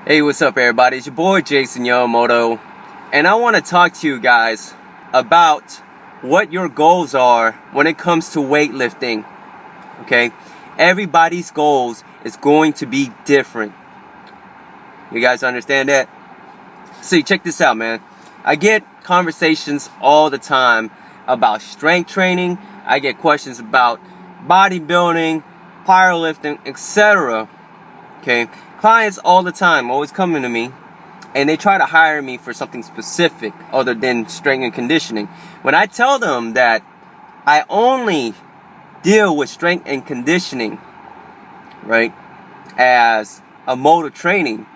Hey, what's up everybody? It's your boy Jason Yamamoto, and I want to talk to you guys about what your goals are when it comes to weightlifting. Okay? Everybody's goals is going to be different. You guys understand that? See, check this out, man. I get conversations all the time about strength training. I get questions about bodybuilding, powerlifting, etc. Okay? Clients all the time always coming to me and they try to hire me for something specific other than strength and conditioning. When I tell them that I only deal with strength and conditioning, right, as a mode of training,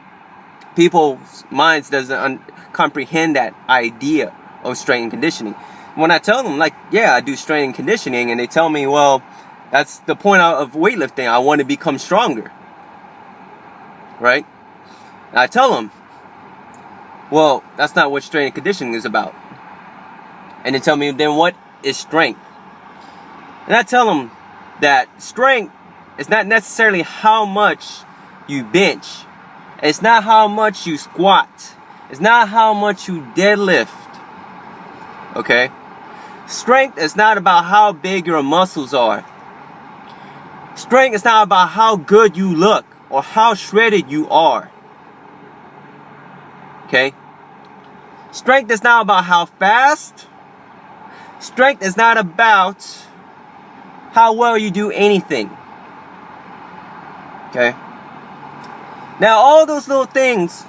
people's minds doesn't comprehend that idea of strength and conditioning. When I tell them, like, yeah, I do strength and conditioning, and they tell me, well, that's the point of weightlifting. I want to become stronger. Right? And I tell them, well, that's not what strength and conditioning is about. And they tell me, then what is strength? And I tell them that strength is not necessarily how much you bench. It's not how much you squat. It's not how much you deadlift. Okay? Strength is not about how big your muscles are. Strength is not about how good you look or how shredded you are. Okay? Strength is not about how fast. Strength is not about how well you do anything. Okay? Now, all those little things,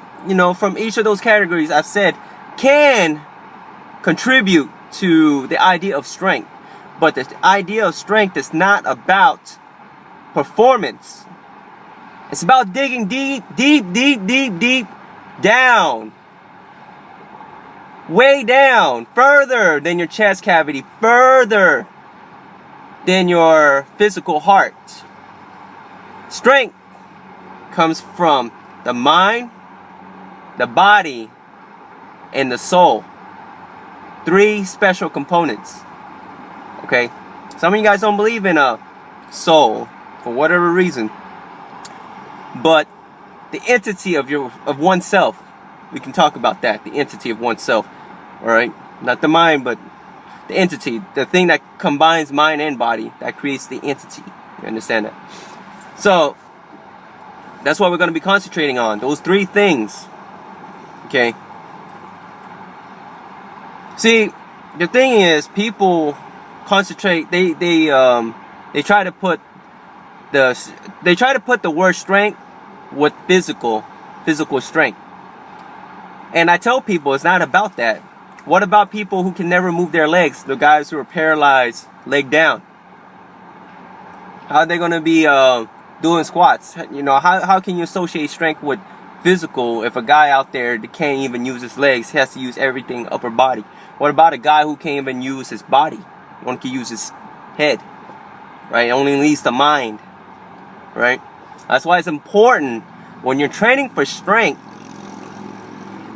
from each of those categories I've said can contribute to the idea of strength. But the idea of strength is not about performance. It's about digging deep down. Way down. Further than your chest cavity. Further than your physical heart. Strength comes from the mind, the body, and the soul. 3 special components. Okay? Some of you guys don't believe in a soul for whatever reason. But the entity of oneself, we can talk about that. The entity of oneself, all right? Not the mind, but the entity, the thing that combines mind and body, that creates the entity. You understand that? So that's what we're going to be concentrating on. Those 3 things. Okay. See, the thing is, people concentrate. They try to put the word strength with physical strength. And I tell people it's not about that. What about people who can never move their legs? The guys who are paralyzed, leg down. How are they going to be doing squats? How can you associate strength with physical if a guy out there that can't even use his legs, he has to use everything upper body? What about a guy who can't even use his body? One can use his head, right? It only leaves the mind. Right? That's why it's important when you're training for strength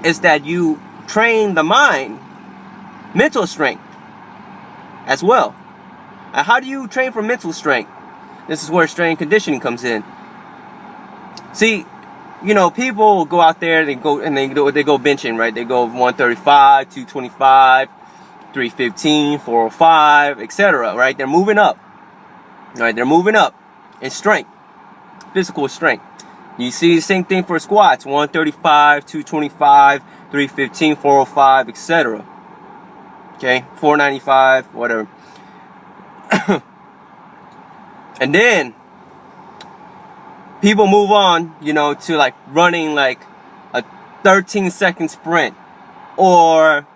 is that you train the mind, mental strength as well. And how do you train for mental strength? This is where strength and conditioning comes in. See, people go out there, they go benching, right? They go 135, 225, 315, 405, etc. Right? They're moving up. Right? They're moving up in strength. Physical strength. You see the same thing for squats. 135, 225, 315, 405, etc. Okay? 495, whatever. And then people move on, to like running like a 13-second sprint. Or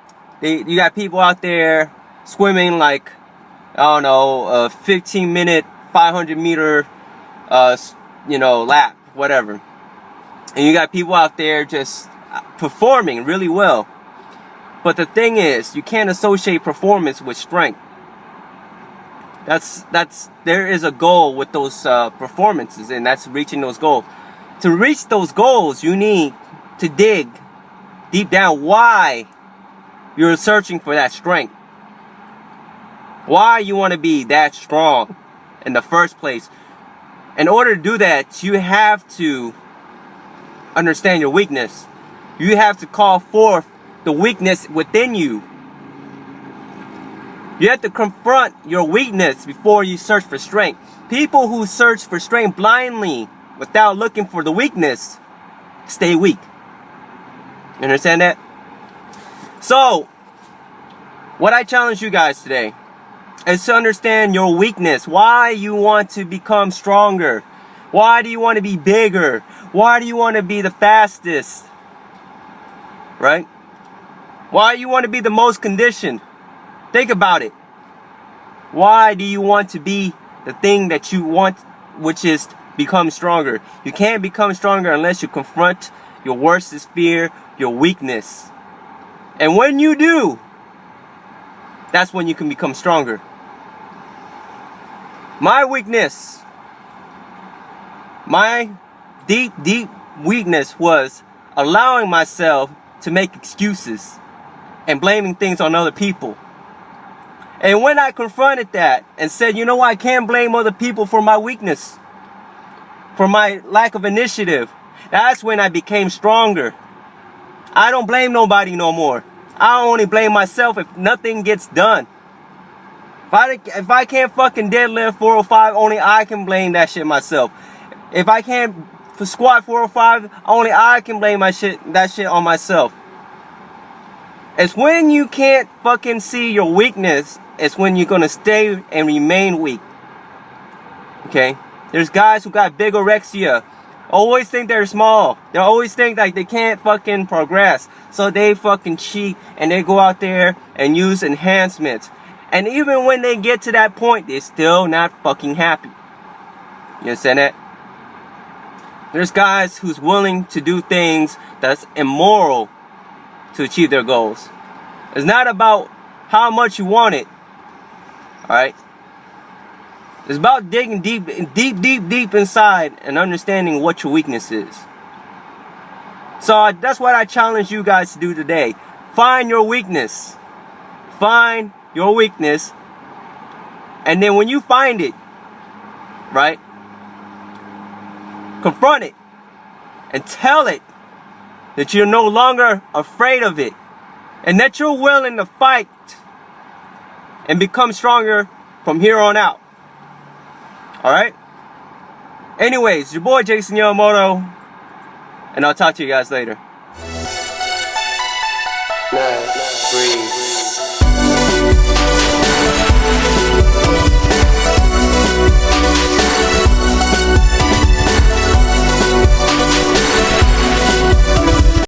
you got people out there swimming like, I don't know, a 15-minute, 500-meter lap, whatever. And you got people out there just performing really well. But the thing is, you can't associate performance with strength. There is a goal with those performances, and that's reaching those goals. To reach those goals, you need to dig deep down why you're searching for that strength. Why you want to be that strong in the first place. In order to do that, you have to understand your weakness. You have to call forth the weakness within you. You have to confront your weakness before you search for strength. People who search for strength blindly without looking for the weakness stay weak. You understand that? So, what I challenge you guys today is to understand your weakness. Why you want to become stronger. Why do you want to be bigger? Why do you want to be the fastest? Right? Why do you want to be the most conditioned? Think about it. Why do you want to be the thing that you want, which is become stronger? You can't become stronger unless you confront your worst fear, your weakness. And when you do, that's when you can become stronger. My weakness, my deep weakness was allowing myself to make excuses and blaming things on other people. And when I confronted that and said, you know what, I can't blame other people for my weakness, for my lack of initiative, that's when I became stronger. I don't blame nobody no more. I only blame myself if nothing gets done. If I can't fucking deadlift 405, only I can blame that shit myself. If I can't squat 405, only I can blame that shit on myself. It's when you can't fucking see your weakness, it's when you're gonna stay and remain weak. Okay? There's guys who got bigorexia. Always think they're small. They always think like they can't fucking progress. So they fucking cheat and they go out there and use enhancements. And even when they get to that point, they're still not fucking happy. You understand that? There's guys who's willing to do things that's immoral to achieve their goals. It's not about how much you want it. Alright? It's about digging deep inside and understanding what your weakness is. So that's what I challenge you guys to do today. Find your weakness. Find your weakness. And then when you find it, right? Confront it. And tell it that you're no longer afraid of it. And that you're willing to fight and become stronger from here on out. Alright? Anyways, your boy Jason Yamamoto. And I'll talk to you guys later. Breathe.